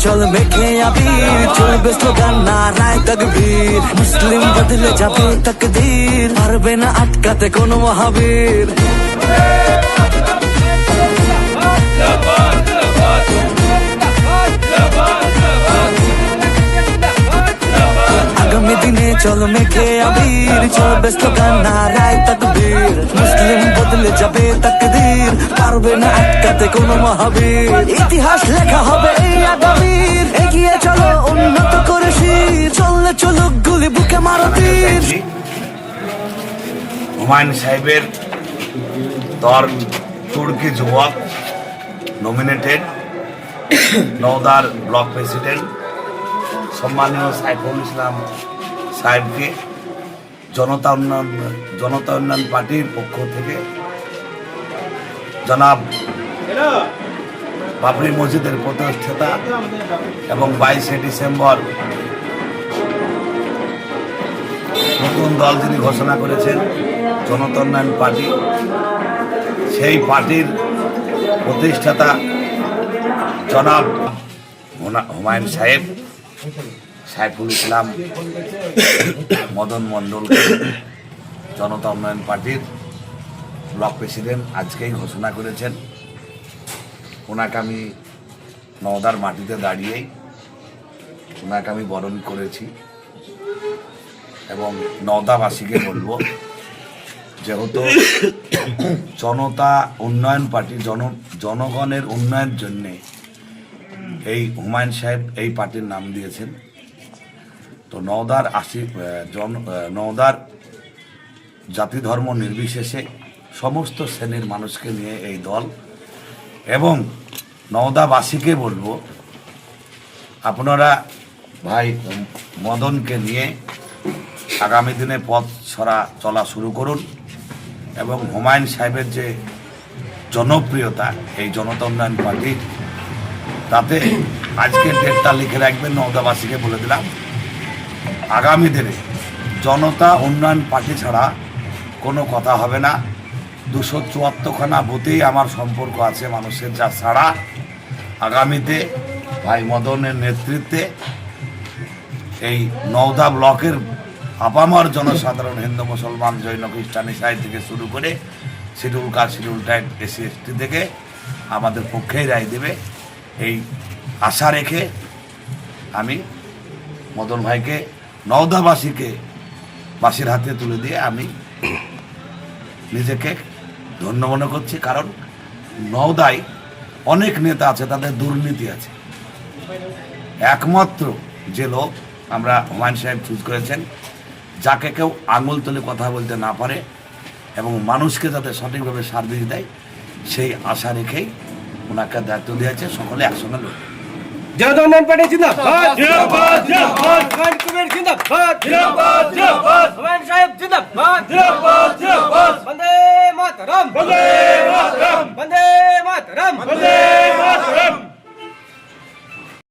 চল মেখে আবির, চলবে স্লোগান নারায় তাকবীর, মুসলিম বদলে যাবে তাকদীর, পারবে না আটকাতে কোনো মহাবীর। আগামী দিনে চল মেখে আবির, চলবে স্লোগান নারায় তাকবীর, মুসলিম বদলে যাবে তাকদীর, পারবে না আটকাতে কোনো মহাবীর। ইতিহাস লেখা হবে এই আগামীর, এগিয়ে চলো উন্নত করে শির, চললে চলুক গুলি বুকে মারো তীর। হুমায়ুন সাহেবের দর তুর্কি যুবক নমিনেটেড নওদার ব্লক প্রেসিডেন্ট সম্মানীয় সাইফুল ইসলাম সাহেবকে জনতা উন্নয়ন পার্টির পক্ষ থেকে জনাব বাবরি মসজিদের প্রতিষ্ঠাতা এবং 22শে ডিসেম্বর নতুন দল যিনি ঘোষণা করেছেন জনতা উন্নয়ন পার্টি, সেই পার্টির প্রতিষ্ঠাতা জনাব হুমায়ুন সাহেব সাইফুল ইসলাম মদন মণ্ডল জনতা উন্নয়ন পার্টির ব্লক প্রেসিডেন্ট আজকেই ঘোষণা করেছেন। ওনাকে আমি নওদার মাটিতে দাঁড়িয়েই ওনাকে আমি বরণ করেছি এবং নওদাবাসীকে বলবো, যেহেতু জনতা উন্নয়ন পার্টি জনগণের উন্নয়নের জন্যে এই হুমায়ুন সাহেব এই পার্টির নাম দিয়েছেন, তো নওদার জাতি ধর্ম নির্বিশেষে সমস্ত শ্রেণীর মানুষকে নিয়ে এই দল এবং নওদাবাসীকে বলবো আপনারা ভাই মদনকে নিয়ে আগামী দিনে পথ চলা শুরু করুন এবং হুমায়ুন সাহেবের যে জনপ্রিয়তা এই জনতা উন্নয়ন পার্টির, তাতে আজকের ডেটটা লিখে রাখবেন। নওদাবাসীকে বলে দিলাম আগামী দিনে জনতা উন্নয়ন পার্টি ছাড়া কোনো কথা হবে না। 274খানা বুথেই আমার সম্পর্ক আছে মানুষের, যা ছাড়া আগামীতে ভাই মদনের নেতৃত্বে এই নওদা ব্লকের আপামর জনসাধারণ হিন্দু মুসলমান জৈন খ্রিস্টান ইসাই থেকে শুরু করে schedule caste schedule tribe SC ST থেকে আমাদের পক্ষেই রায় দেবে, এই আশা রেখে আমি মদন ভাইকে নওদাবাসীর হাতে তুলে দিয়ে আমি নিজেকে ধন্য মনে করছি। কারণ নওদায় অনেক নেতা আছে, তাদের দুর্নীতি আছে, একমাত্র যে লোক আমরা হুমায়ুন সাহেব চুজ করেছেন, যাকে কেউ আঙুল তুলে কথা বলতে না পারে এবং মানুষকে যাতে সঠিকভাবে সার্ভিস দেয়, সেই আশা রেখেই ওনাকে দায়িত্ব দিয়েছে। সকলে একসঙ্গে লোক জনতা উন্নয়ন পার্টি জিন্দাবাদ, জিন্দাবাদ, জিন্দাবাদ, হুমায়ুন কবির জিন্দাবাদ, জিন্দাবাদ, জিন্দাবাদ, হুমায়ুন সাহেব জিন্দাবাদ, জিন্দাবাদ, জিন্দাবাদ, বন্দে মাতরম, বন্দে মাতরম, বন্দে মাতরম, বন্দে